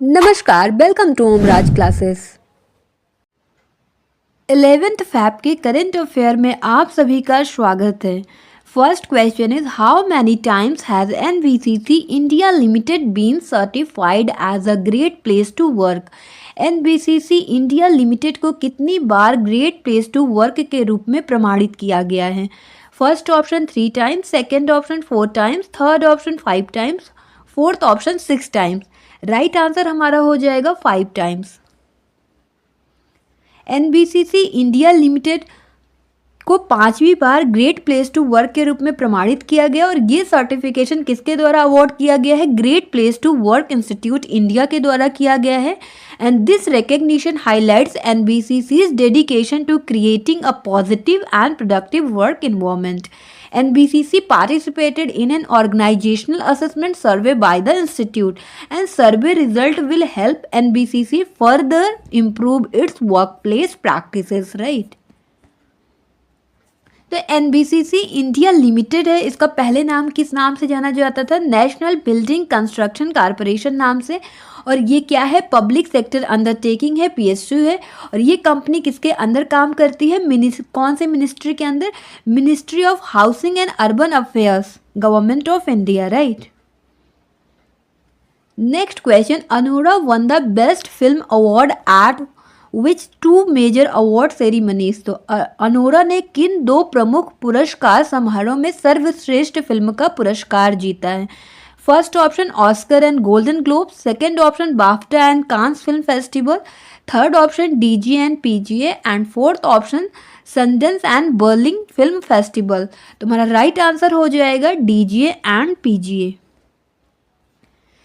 नमस्कार, welcome to Omraj classes. 11th Feb के current affair में आप सभी का स्वागत है। First question is how many times has NBCC India limited been certified as a great place to work. NBCC India limited को कितनी बार ग्रेट प्लेस टू वर्क के रूप में प्रमाणित किया गया है? First option 3 times, second option 4 times, third option 5 times, fourth option 6 times. Right answer हमारा हो जाएगा 5 टाइम्स। एनबीसीसी इंडिया लिमिटेड को 5वीं बार ग्रेट प्लेस टू वर्क के रूप में प्रमाणित किया गया और ये सर्टिफिकेशन किसके द्वारा अवार्ड किया गया है? Great place to work institute India के द्वारा किया गया है। And this recognition highlights NBCC's dedication to creating a positive and productive work environment. NBCC participated in an organizational assessment survey by the institute, and survey result will help NBCC further improve its workplace practices, right? तो NBCC India limited है, इसका पहले नाम किस नाम से जाना जाता था? नेशनल बिल्डिंग कंस्ट्रक्शन कॉरपोरेशन नाम से। और ये क्या है? पब्लिक सेक्टर अंडरटेकिंग है, PSU है। और ये कंपनी किसके अंदर काम करती है? कौन से मिनिस्ट्री के अंदर? Ministry of housing and urban affairs, government of India, right. Next question, Anora won the best film award at which 2 major award ceremonies. तो अनोरा ने किन 2 प्रमुख पुरस्कार समारोह में सर्वश्रेष्ठ फिल्म का पुरस्कार जीता है? First option Oscar and golden globe, second option BAFTA and Cannes film festival, third option DG and PGA and fourth option Sundance and Berlin film festival. तुम्हारा राइट आंसर हो जाएगा DGA एंड PGA।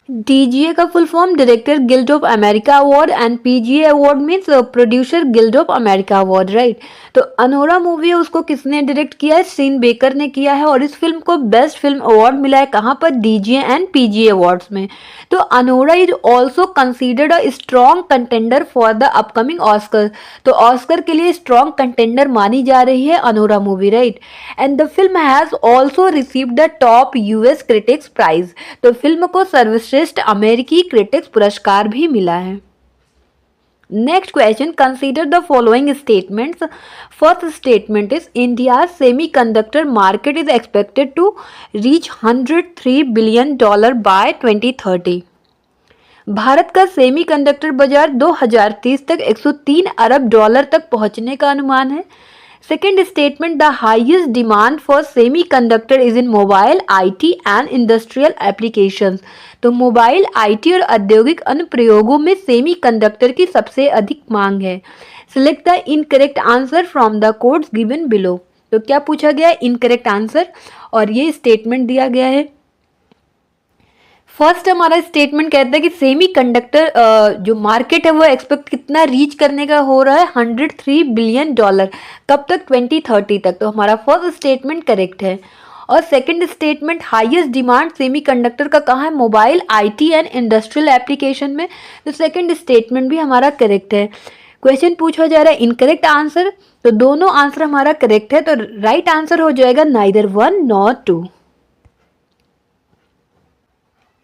DGA का full form director guild of America award and PGA award means producer guild of America award, right. तो Anora movie है, उसको किसने direct किया है? सीन बेकर ने किया है और इस फिल्म को बेस्ट फिल्म अवार्ड मिला है कहाँ पर? DGA एंड PGA अवार्ड्स में। तो Anora is also considered a strong contender for the upcoming Oscar. तो ऑस्कर के लिए स्ट्रॉन्ग कंटेंडर मानी जा रही है Anora movie, right. And the film has also received the top US critics prize. तो फिल्म को सर्वश्रेष्ठ अमेरिकी क्रिटिक्स पुरस्कार भी मिला है। Next question, consider the following statements. First statement is India semiconductor market is expected to reach $103 billion by 2030। Bharat का सेमीकंडक्टर बाजार 2030 तक $103 अरब तक पहुंचने का अनुमान है। Second statement, the highest demand for semiconductor is in mobile, IT and industrial applications. तो mobile, IT और औद्योगिक अनुप्रयोगों में सेमीकंडक्टर की सबसे अधिक मांग है। Select the incorrect answer from the codes given below. तो क्या पूछा गया? इनकरेक्ट आंसर, और ये स्टेटमेंट दिया गया है। फर्स्ट हमारा स्टेटमेंट कहता है कि सेमीकंडक्टर जो मार्केट है वो एक्सपेक्ट कितना रीच करने का हो रहा है? $103 बिलियन। कब तक? 2030 तक। तो हमारा फर्स्ट स्टेटमेंट करेक्ट है। और second statement, highest demand semiconductor का कहाँ है? Mobile, IT and industrial application में। तो सेकंड स्टेटमेंट भी हमारा करेक्ट है। क्वेश्चन पूछा जा रहा है इनकरेक्ट आंसर, तो दोनों आंसर हमारा करेक्ट है। तो राइट आंसर हो जाएगा नाइदर 1 नॉर 2।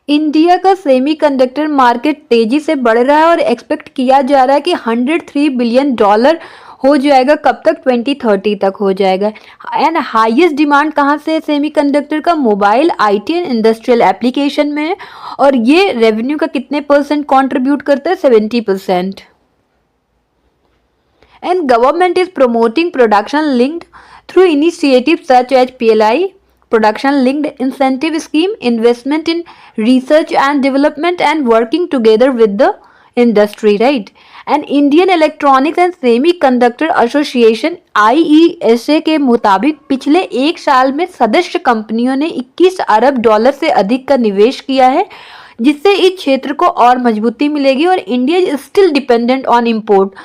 इंडिया का सेमीकंडक्टर मार्केट तेजी से बढ़ रहा है और एक्सपेक्ट किया जा रहा है कि $103 बिलियन हो जाएगा। कब तक? 2030 तक हो जाएगा। एंड हाईएस्ट डिमांड कहाँ से है सेमीकंडक्टर का? Mobile, IT and industrial application में है। और ये रेवेन्यू का कितने % कंट्रीब्यूट करता है? 70%। And government is promoting production linked through initiative such as PLI, production linked incentive scheme, investment in research and development and working together with the industry, right? And Indian Electronics and Semiconductor Association IESA के मुताबिक पिछले 1 साल में सदस्य कंपनियों ने $21 अरब से अधिक का निवेश किया है, जिससे इस क्षेत्र को और मजबूती मिलेगी। और India is still dependent on import,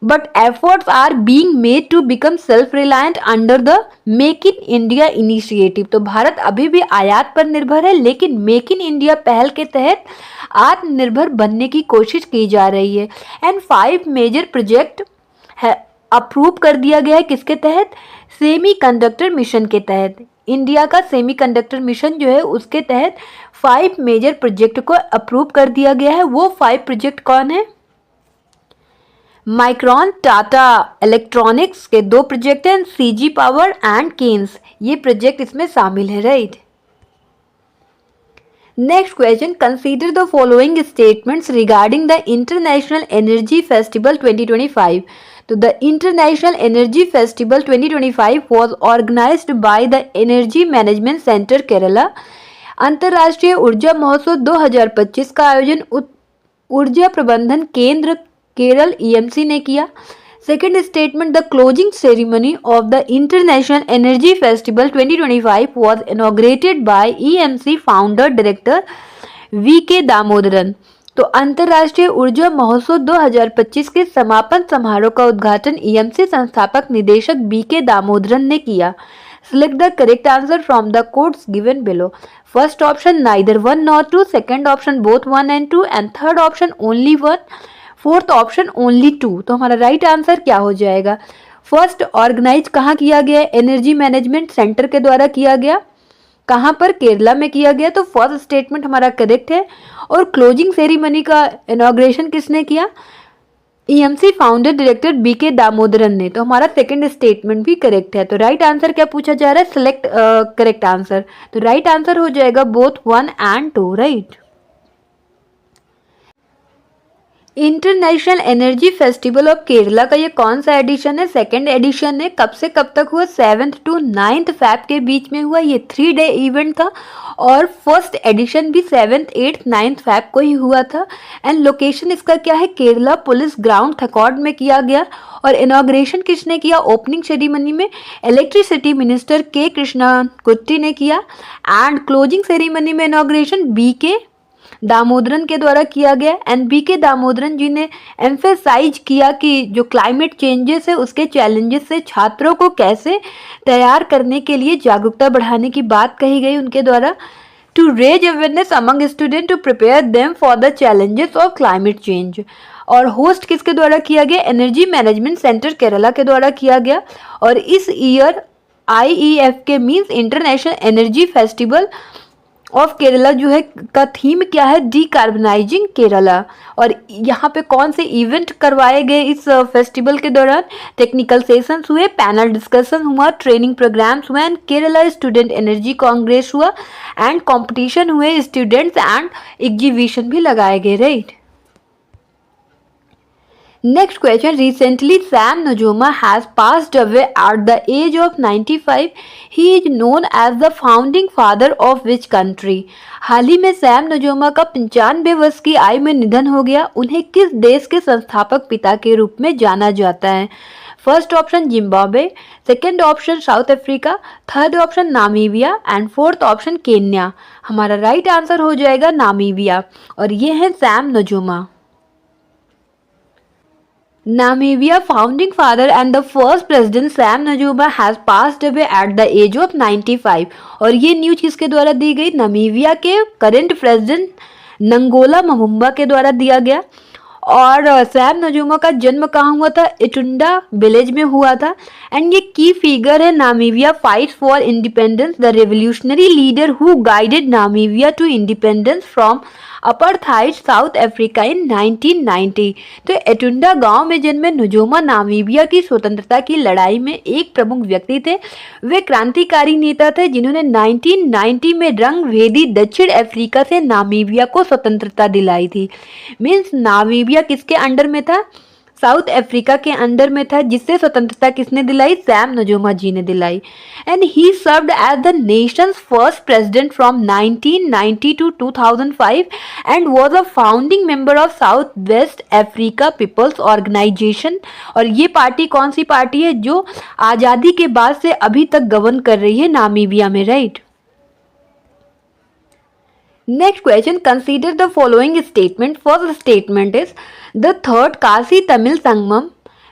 but efforts are being made to become self-reliant under the Make in India initiative। तो भारत अभी भी आयात पर निर्भर है, लेकिन मेक इन इंडिया पहल के तहत आत्मनिर्भर बनने की कोशिश की जा रही है। एंड 5 मेजर प्रोजेक्ट है अप्रूव कर दिया गया है किसके तहत? सेमीकंडक्टर मिशन के तहत। इंडिया का सेमीकंडक्टर मिशन जो है उसके तहत 5 मेजर प्रोजेक्ट को अप्रूव कर दिया गया है। वो 5 प्रोजेक्ट कौन है? माइक्रॉन, टाटा इलेक्ट्रॉनिक्स के 2 प्रोजेक्ट हैं, सीजी पावर एंड केन्स, ये प्रोजेक्ट इसमें शामिल है, राइट। Next question, consider the following statements regarding the international energy festival 2025। तो the international energy festival 2025 was organised by the energy management centre Kerala. अंतर्राष्ट्रीय ऊर्जा महोत्सव 2025 का आयोजन ऊर्जा प्रबंधन केंद्र केरल ईएमसी ने किया। Second statement, the closing ceremony of the international energy festival 2025 was inaugurated by EMC founder director VK Damodaran. तो अंतर्राष्ट्रीय ऊर्जा महोत्सव 2025 के समापन समारोह का उद्घाटन ईएमसी संस्थापक निदेशक बीके दामोदरन ने किया। Select the correct answer from the codes given below. First option neither 1 nor 2, second option both 1 and 2, and third option only 1, fourth option only 2। तो हमारा राइट आंसर क्या हो जाएगा? फर्स्ट ऑर्गेनाइज कहाँ किया गया? एनर्जी मैनेजमेंट सेंटर के द्वारा किया गया। कहाँ पर? केरला में किया गया। तो फर्स्ट स्टेटमेंट हमारा करेक्ट है। और क्लोजिंग सेरेमनी का इनॉग्रेशन किसने किया? EMC founder director BK Damodaran ने। तो हमारा सेकंड स्टेटमेंट भी करेक्ट है। तो राइट आंसर क्या पूछा जा रहा है? Select correct answer. तो राइट आंसर हो जाएगा both 1 and 2, right. International energy festival of Kerala का ये कौन सा एडिशन है? सेकेंड एडिशन है। कब से कब तक हुआ? 7 to 9 फेब के बीच में हुआ। ये 3 डे इवेंट था और फर्स्ट एडिशन भी 7th, 8th, 9th फेब को ही हुआ था। एंड लोकेशन इसका क्या है? केरला पुलिस ग्राउंड थकॉड में किया गया। और इनॉग्रेशन किसने किया? ओपनिंग सेरेमनी में इलेक्ट्रिसिटी मिनिस्टर के कृष्णाकुट्टी ने किया। एंड क्लोजिंग सेरेमनी में इनॉग्रेशन बीके दामोदरन के द्वारा किया गया। एंड बीके दामोदरन जी ने एम्फेसाइज किया कि जो क्लाइमेट चेंजेस है उसके चैलेंजेस से छात्रों को कैसे तैयार करने के लिए जागरूकता बढ़ाने की बात कही गई उनके द्वारा। To raise awareness among student to prepare them for the challenges of climate change. और होस्ट किसके द्वारा किया गया? एनर्जी मैनेजमेंट सेंटर केरला के द्वारा किया गया। और इस ईयर IEF के means international energy festival of Kerala जो है का थीम क्या है? डीकार्बनाइजिंग केरला। और यहाँ पे कौन से इवेंट करवाए गए इस फेस्टिवल के दौरान? टेक्निकल सेशंस हुए, पैनल डिस्कशन हुआ, ट्रेनिंग प्रोग्राम्स हुए, and Kerala student energy Congress हुआ, एंड कंपटीशन हुए, स्टूडेंट्स एंड एग्जीबिशन भी लगाए गए, right. Next question, recently Sam Nujoma has passed away at the age of 95. He is known as the founding father of which country? हाल ही में Sam नजोमा का 95 वर्ष की आयु में निधन हो गया। उन्हें किस देश के संस्थापक पिता के रूप में जाना जाता है? First option Zimbabwe, second option south Africa, third option Namibia, and fourth option Kenya. हमारा राइट आंसर हो जाएगा नामीबिया। और ये है Sam नजोमा। Namibia founding father and the first president Sam Nujoma has passed away at the age of 95। और ये news किसके द्वारा दी गई? नामीबिया के करंट प्रेसिडेंट नंगोला ममुम्बा के द्वारा दिया गया। और सैम नजूमा का जन्म कहाँ हुआ था? इटुंडा विलेज में हुआ था। एंड ये की फिगर है Namibia fight for independence, the revolutionary leader who guided Namibia to independence from apartheid South Africa in 1990। तो एटुंडा गांव में जन्मे नजूमा नामीबिया की स्वतंत्रता की लड़ाई में एक प्रमुख व्यक्ति थे। वे क्रांतिकारी नेता थे जिन्होंने 1990 में रंग भेदी दक्षिण अफ्रीका से नामीबिया को स्वतंत्रता दिलाई थी। मीन्स नामीबिया किसके अंडर में था? साउथ अफ्रीका के अंडर में था, जिससे स्वतंत्रता किसने दिलाई? सैम नजूमा जी ने दिलाई। And he served as the nation's first president from 1990 to 2005 and was a founding member of South West Africa people's organisation. और ये पार्टी कौन सी पार्टी है जो आज़ादी के बाद से अभी तक गवर्न कर रही है नामीबिया में, right. Next question, consider the following statement. First statement is the third Kashi Tamil Sangamam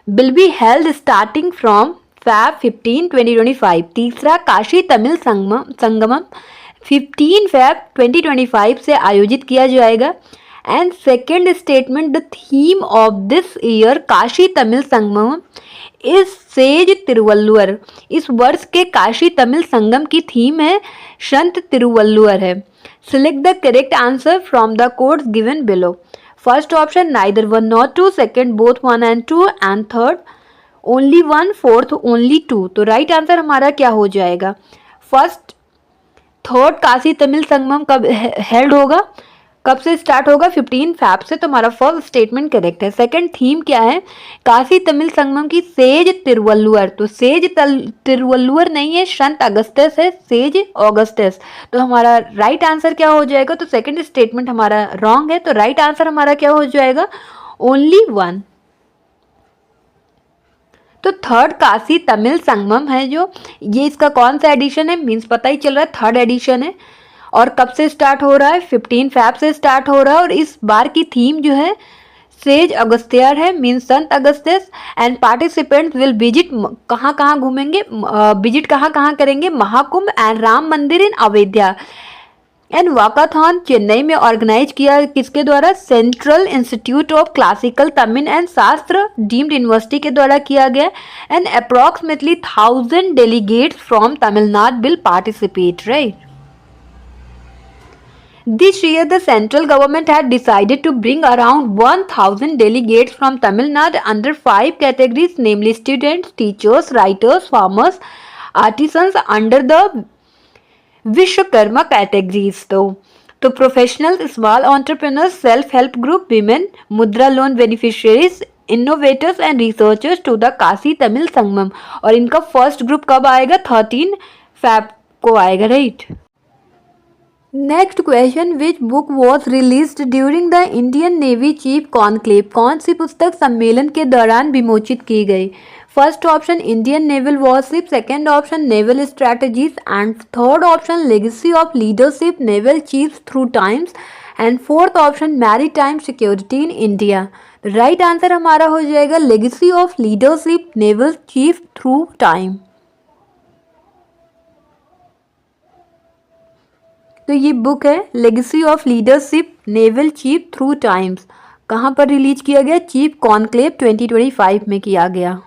will be held starting from Feb 15, 2025. तीसरा काशी तमिल संगमम 15 Feb 2025 से आयोजित किया जाएगा। And second statement, the theme of this year Kashi Tamil Sangamam इस says Thiruvalluvar, इस वर्ष के काशी तमिल संगम की थीम है संत तिरुवल्लुवर है। Select the correct answer from the codes given below. First option neither one not two, second both one and two, and third only one, fourth only two. तो right answer हमारा क्या हो जाएगा? फर्स्ट थर्ड काशी तमिल संगमम कब held होगा, कब से start होगा? 15 फैब से। तो हमारा फर्स्ट स्टेटमेंट करेक्ट है। सेकंड थीम क्या है? काशी तमिल संगमम की सेज तिरुवल्लुवर। तो सेज तिरुवल्लुवर नहीं है, संत अगस्त्यस है, सेज ऑगस्टस। तो हमारा राइट आंसर क्या हो जाएगा? तो सेकंड स्टेटमेंट हमारा रॉन्ग है। तो राइट आंसर हमारा क्या हो जाएगा? Only one. तो थर्ड काशी तमिल संगमम है जो, ये इसका कौन सा एडिशन है? मीन्स पता ही चल रहा है थर्ड एडिशन है। और कब से स्टार्ट हो रहा है? 15 फैब से स्टार्ट हो रहा है। और इस बार की थीम जो है सेज अगस्त्यार है, means Sant अगस्त्यस। And participants will visit, कहाँ कहाँ घूमेंगे, विजिट कहाँ कहाँ करेंगे? महाकुंभ एंड राम मंदिर इन अयोध्या एंड वाकाथॉन चेन्नई में ऑर्गेनाइज किया किसके द्वारा? Central institute of classical Tamil and शास्त्र डीम्ड यूनिवर्सिटी के द्वारा किया गया। And approximately 1000 delegates from Tamil Nadu will participate, right? This year, the central government had decided to bring around 1000 delegates from Tamil Nadu under 5 categories, namely students, teachers, writers, farmers, artisans under the Vishwakarma categories. तो professional, small entrepreneurs, self help group, women, Mudra loan beneficiaries, innovators and researchers to the Kashi Tamil Sangamam. और इनका first group कब आएगा? 13 Feb को आएगा, right? Next question, which book was released during the Indian navy chief conclave? कौन सी पुस्तक सम्मेलन के दौरान विमोचित की गई? First option Indian naval warship, second option naval strategies, and third option legacy of leadership naval chiefs through times, and fourth option maritime security in India. Right answer हमारा हो जाएगा legacy of leadership naval chief through time. तो ये book है legacy of leadership naval chief through times. कहाँ पर release किया गया? चीफ कॉन्क्लेव 2025 में किया गया।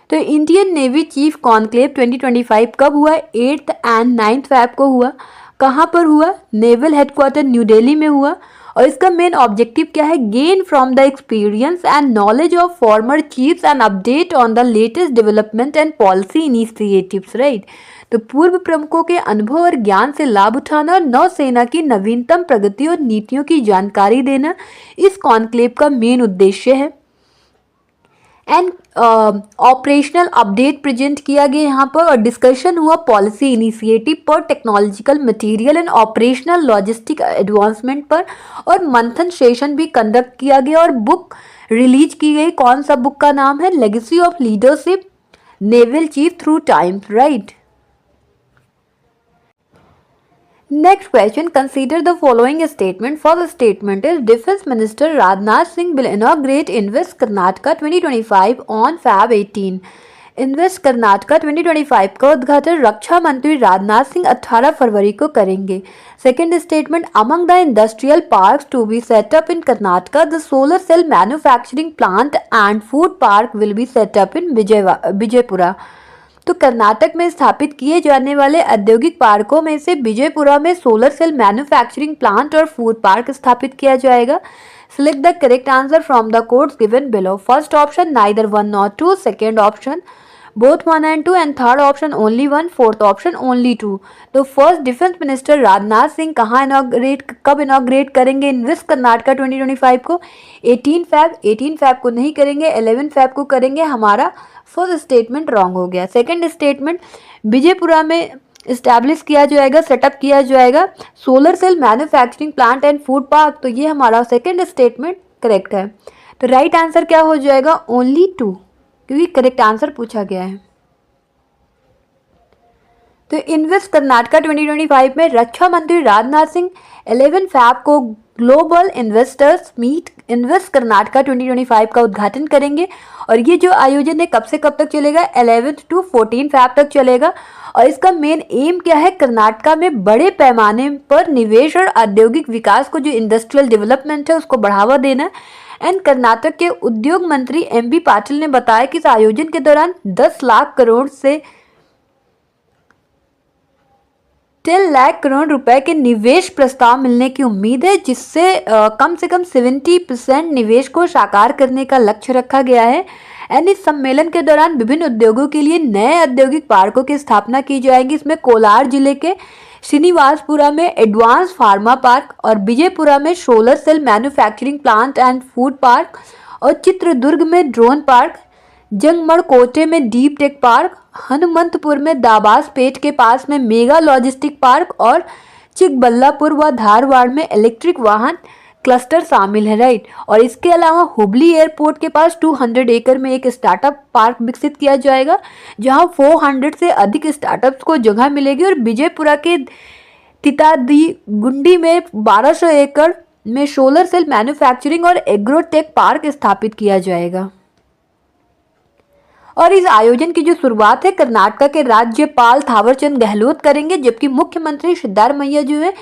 तो इंडियन नेवी चीफ कॉन्क्लेव 2025 कब हुआ? 8th एंड 9th फैब को हुआ। कहाँ पर हुआ? नेवल हेडक्वार्टर न्यू दिल्ली में हुआ। और इसका मेन ऑब्जेक्टिव क्या है? Gain from the experience and knowledge of former chiefs and update on the latest development and policy initiatives, right? तो पूर्व प्रमुखों के अनुभव और ज्ञान से लाभ उठाना और नौसेना की नवीनतम प्रगति और नीतियों की जानकारी देना इस कॉन्क्लेव का मेन उद्देश्य है। एंड ऑपरेशनल अपडेट प्रेजेंट किया गया यहाँ पर, और डिस्कशन हुआ पॉलिसी इनिशिएटिव पर, technological material and operational logistic advancement पर, और मंथन सेशन भी कंडक्ट किया गया। और बुक रिलीज की गई, कौन सा बुक का नाम है? Legacy of leadership naval chief through times, right? Next question, consider the following statement. First statement is Defense Minister Rajnath Singh will inaugurate Invest Karnataka 2025 on Feb 18. Invest Karnataka 2025 का उद्घाटन रक्षा मंत्री राजनाथ सिंह 18 फरवरी को करेंगे। Second statement, among the industrial parks to be set up in Karnataka, the solar cell manufacturing plant and food park will be set up in Vijaypura. तो कर्नाटक में स्थापित किए जाने वाले औद्योगिक पार्कों में से विजयपुरा में सोलर सेल मैन्युफैक्चरिंग प्लांट और फूड पार्क स्थापित किया जाएगा। Select the correct answer from the codes given below. First option neither one nor two, second option both 1 and 2, and third option only 1, fourth option only 2। तो first defence minister Rajnath Singh कब inaugurate करेंगे invest Karnataka 2025 को? 18 fab को नहीं करेंगे, 11 Feb को करेंगे। हमारा फर्स्ट स्टेटमेंट रॉन्ग हो गया। सेकंड स्टेटमेंट, विजयपुरा में इस्टेब्लिश किया जाएगा, सेटअप किया जाएगा solar cell manufacturing plant and food park. तो ये हमारा सेकंड स्टेटमेंट करेक्ट है। तो राइट आंसर क्या हो जाएगा? ओनली 2, क्योंकि करेक्ट आंसर पूछा गया है। तो इन्वेस्ट कर्नाटका 2025 में रक्षा मंत्री राजनाथ सिंह 11 फैब को global investors meet invest Karnataka 2025 का उद्घाटन करेंगे। और ये जो आयोजन है कब से कब तक चलेगा? 11 to 14 फैब तक चलेगा। और इसका मेन एम क्या है? कर्नाटका में बड़े पैमाने पर निवेश और औद्योगिक विकास को, जो इंडस्ट्रियल डेवलपमेंट है, उसको बढ़ावा देना एंड कर्नाटक के उद्योग मंत्री एमबी पाटिल ने बताया कि इस आयोजन के दौरान 10 लाख करोड़ से 10 लाख करोड़ रुपए के निवेश प्रस्ताव मिलने की उम्मीद है, जिससे कम से कम 70% निवेश को साकार करने का लक्ष्य रखा गया है। एंड इस सम्मेलन के दौरान विभिन्न उद्योगों के लिए नए औद्योगिक पार्कों की स्थापना की जाएगी। इसमें कोलार जिले के श्रीनिवासपुरा में एडवांस फार्मा पार्क और विजयपुरा में solar cell manufacturing plant and food park और चित्रदुर्ग में ड्रोन पार्क, जंगमड़कोटे में डीप टेक पार्क, हनुमंतपुर में दाबासपेट के पास में मेगा लॉजिस्टिक पार्क और चिकबल्लापुर व धारवाड़ में इलेक्ट्रिक वाहन क्लस्टर शामिल है, राइट। और इसके अलावा हुबली एयरपोर्ट के पास 200 एकड़ में एक स्टार्टअप पार्क विकसित किया जाएगा, जहां 400 से अधिक स्टार्टअप्स को जगह मिलेगी। और विजयपुरा के तितादी गुंडी में 1200 एकड़ में सोलर सेल मैन्युफैक्चरिंग और एग्रोटेक पार्क स्थापित किया जाएगा। और इस आयोजन की जो शुरुआत है कर्नाटक के राज्यपाल थावरचंद गहलोत करेंगे, जबकि मुख्यमंत्री सिद्धारमैया जो है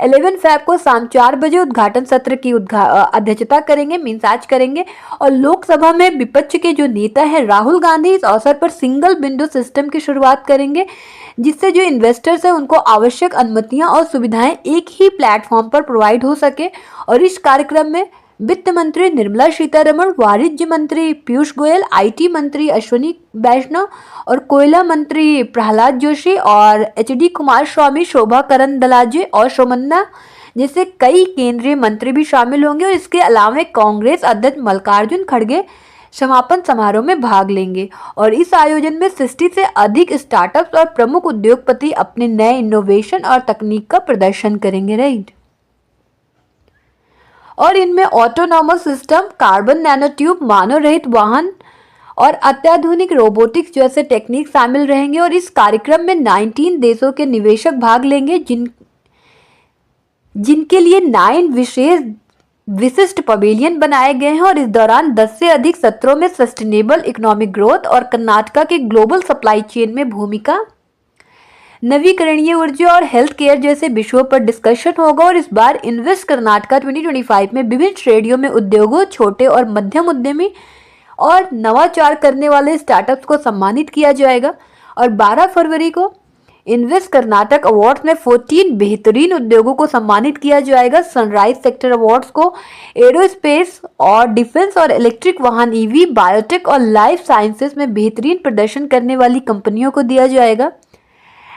11 फरवरी को शाम 4 बजे उद्घाटन सत्र की अध्यक्षता करेंगे, मीन्स आज करेंगे। और लोकसभा में विपक्ष के जो नेता है राहुल गांधी इस अवसर पर सिंगल विंडो सिस्टम की शुरुआत करेंगे, जिससे जो इन्वेस्टर्स हैं उनको आवश्यक अनुमतियां और सुविधाएं एक ही प्लेटफॉर्म पर प्रोवाइड हो सके। और इस कार्यक्रम में वित्त मंत्री निर्मला सीतारमण, वाणिज्य मंत्री पीयूष गोयल, आईटी मंत्री अश्विनी वैष्णव और कोयला मंत्री प्रहलाद जोशी और एचडी कुमारस्वामी, शोभा करंदलाजे और सोमन्ना जैसे कई केंद्रीय मंत्री भी शामिल होंगे। और इसके अलावा कांग्रेस अध्यक्ष मल्लिकार्जुन खड़गे समापन समारोह में भाग लेंगे। और इस आयोजन में 60 से अधिक स्टार्टअप्स और प्रमुख उद्योगपति अपने नए इनोवेशन और तकनीक का प्रदर्शन करेंगे, राइट। और इनमें autonomous system, carbon nanotube, मानव रहित वाहन और अत्याधुनिक रोबोटिक्स जैसे टेक्निक शामिल रहेंगे। और इस कार्यक्रम में 19 देशों के निवेशक भाग लेंगे, जिनके लिए 9 विशिष्ट पवेलियन बनाए गए हैं। और इस दौरान 10 से अधिक सत्रों में सस्टेनेबल इकोनॉमिक ग्रोथ और कर्नाटक के ग्लोबल सप्लाई चेन में भूमिका, नवीकरणीय ऊर्जा और हेल्थ केयर जैसे विषयों पर डिस्कशन होगा। और इस बार इन्वेस्ट कर्नाटका 2025 में विभिन्न श्रेणियों में उद्योगों, छोटे और मध्यम उद्यमी और नवाचार करने वाले स्टार्टअप्स को सम्मानित किया जाएगा। और 12 फरवरी को इन्वेस्ट कर्नाटक अवार्ड्स में 14 बेहतरीन उद्योगों को सम्मानित किया जाएगा। सनराइज सेक्टर अवार्ड्स को एरोस्पेस और डिफेंस और इलेक्ट्रिक वाहन, ईवी, बायोटेक और लाइफ साइंसेस में बेहतरीन प्रदर्शन करने वाली कंपनियों को दिया जाएगा।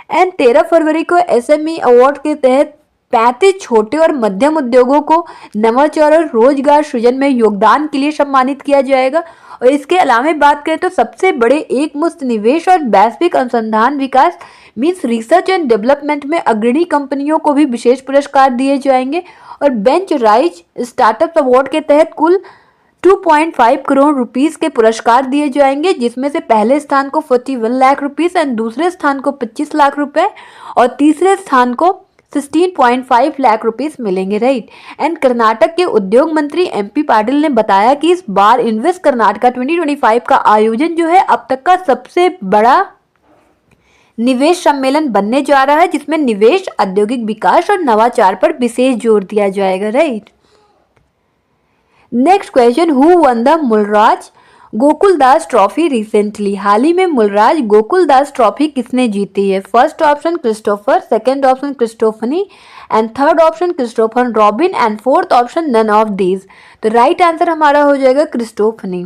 एंड 13 फरवरी को एसएमई अवार्ड के तहत 35 छोटे और मध्यम उद्योगों को नवाचार और रोजगार सृजन में योगदान के लिए सम्मानित किया जाएगा। और इसके अलावा बात करें तो सबसे बड़े एक मुश्त निवेश और वैश्विक अनुसंधान विकास मीन्स रिसर्च एंड डेवलपमेंट में अग्रणी कंपनियों को भी विशेष पुरस्कार दिए जाएंगे। और बेंच राइज स्टार्टअप अवार्ड के तहत कुल 2.5 करोड़ रुपीस के पुरस्कार दिए जाएंगे, जिसमें से पहले स्थान को 41 लाख रुपीस एंड दूसरे स्थान को 25 लाख रुपए और तीसरे स्थान को 16.5 लाख रुपीस मिलेंगे, राइट। एंड कर्नाटक के उद्योग मंत्री एमपी पाटिल ने बताया कि इस बार इन्वेस्ट कर्नाटका 2025 का आयोजन जो है अब तक का सबसे बड़ा निवेश सम्मेलन बनने जा रहा है, जिसमें निवेश, औद्योगिक विकास और नवाचार पर विशेष जोर दिया जाएगा, right. Next question, who won the Mulraj Gokuldas trophy recently? हाल ही में मुलराज गोकुलदास ट्रॉफी किसने जीती है? First option Christopher, second option Christophany and third option Christopher Robin and fourth option none of these. So right answer हमारा हो जाएगा क्रिस्टोफनी।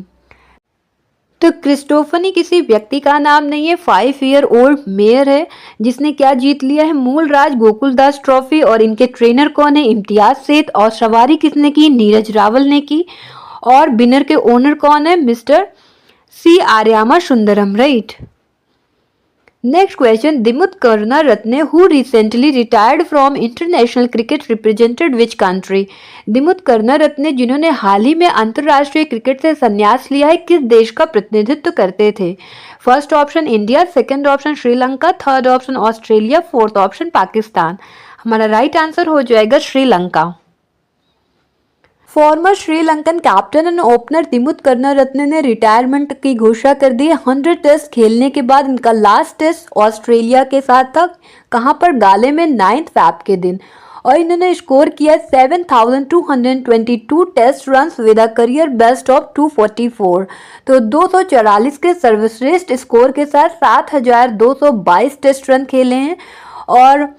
तो क्रिस्टोफनी किसी व्यक्ति का नाम नहीं है, 5 ईयर ओल्ड मेयर है जिसने क्या जीत लिया है? मूलराज गोकुलदास ट्रॉफी। और इनके ट्रेनर कौन है? इम्तियाज सेठ। और सवारी किसने की? नीरज रावल ने की। और विनर के ओनर कौन है? Mister C Aryama Sundaram, right. Next question, Dimuth Karunaratne who recently retired from international cricket represented which country? Dimuth Karunaratne जिन्होंने हाल ही में अंतर्राष्ट्रीय क्रिकेट से संन्यास लिया है, किस देश का प्रतिनिधित्व करते थे? First option India, second option Sri Lanka, third option Australia, fourth option Pakistan. हमारा राइट आंसर हो जाएगा Sri Lanka. Farmer Sri Lankan captain and opener Dimuth Karunaratne ने रिटायरमेंट की घोषणा कर दी है। 100 टेस्ट खेलने के बाद इनका लास्ट टेस्ट ऑस्ट्रेलिया के साथ था। कहां पर? गाले में 9 फरवरी के दिन। और इन्होंने स्कोर किया 7,222 test runs with a career best of 244। तो 244 के सर्वश्रेष्ठ स्कोर के साथ 7,222 टेस्ट रन खेले हैं और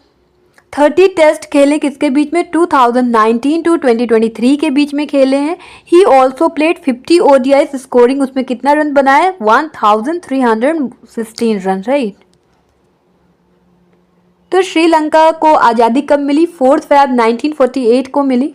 30 टेस्ट खेले किसके बीच में, 2019 टू 2023 के बीच में खेले हैं। He also played 50 ODIs, scoring उसमें कितना रन बनाया, 1316 रन, राइट। तो श्रीलंका को आज़ादी कब मिली, 4 फरवरी 1948 को मिली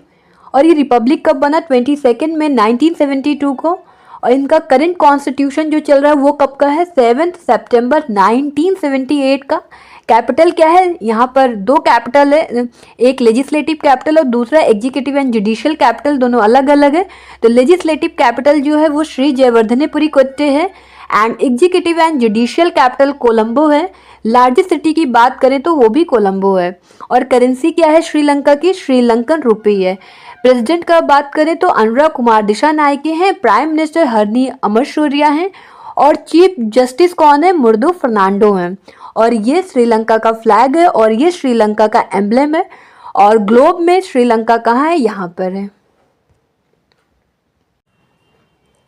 और ये रिपब्लिक कब बना, 22 में 1972 को। और इनका करंट कॉन्स्टिट्यूशन जो चल रहा है वो कब का है, 7 सितंबर 1978 का। कैपिटल क्या है, यहाँ पर 2 कैपिटल है, एक लेजिस्लेटिव कैपिटल और दूसरा एग्जीक्यूटिव एंड जुडिशियल कैपिटल, दोनों अलग अलग है। तो लेजिस्लेटिव कैपिटल जो है वो श्री जयवर्धनेपुरी कोट्टे है and executive and judicial capital Colombo है। लार्जेस्ट सिटी की बात करें तो वो भी कोलंबो है। और करेंसी क्या है श्रीलंका की, श्रीलंकन रुपी है। प्रेसिडेंट का बात करें तो अनुराग कुमार दिशानायके हैं, प्राइम मिनिस्टर हरनी अमरशौरिया हैं और चीफ जस्टिस कौन है, मुर्दो फर्नांडो हैं। और ये श्रीलंका का फ्लैग है और ये श्रीलंका का एम्ब्लेम है। और ग्लोब में श्रीलंका कहाँ है, यहाँ पर है।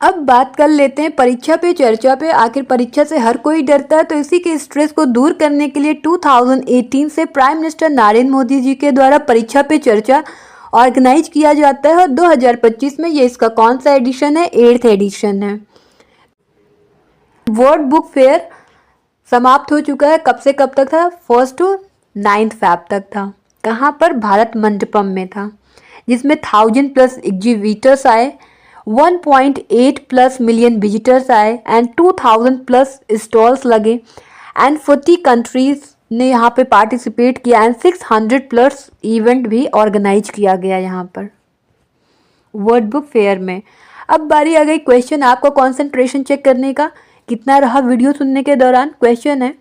अब बात कर लेते हैं परीक्षा पे चर्चा पे। आखिर परीक्षा से हर कोई डरता है, तो इसी के स्ट्रेस को दूर करने के लिए 2018 से प्राइम मिनिस्टर नरेंद्र मोदी जी के द्वारा परीक्षा पे चर्चा ऑर्गेनाइज किया जाता है और 2025 में ये इसका कौन सा एडिशन है, 8th एडिशन है। वर्ड बुक फेयर समाप्त हो चुका है, कब से कब तक था, 1 to 9 फरवरी तक था। कहाँ पर, भारत मंडपम में था, जिसमें 1000+ एग्जीबिटर्स आए, 1.8+ मिलियन विजिटर्स आए एंड 2000+ स्टॉल्स लगे एंड 40 कंट्रीज ने यहाँ पे पार्टिसिपेट किया एंड 600+ इवेंट भी ऑर्गेनाइज किया गया यहाँ पर वर्ड बुक फेयर में। अब बारी आ गई क्वेश्चन आपका कंसंट्रेशन चेक करने का, कितना रहा वीडियो सुनने के दौरान। क्वेश्चन है,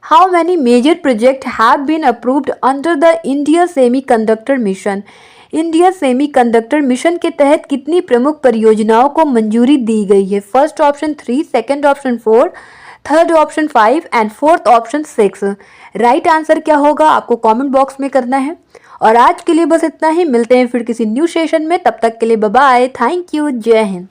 how many major project have been approved under the India semiconductor mission. India semiconductor mission के तहत कितनी प्रमुख परियोजनाओं को मंजूरी दी गई है। First option 3, second option 4, third option 5 and fourth option 6। Right answer क्या होगा आपको कमेंट बॉक्स में करना है। और आज के लिए बस इतना ही, मिलते हैं फिर किसी न्यू सेशन में, तब तक के लिए बाय बाय, थैंक यू, जय हिंद।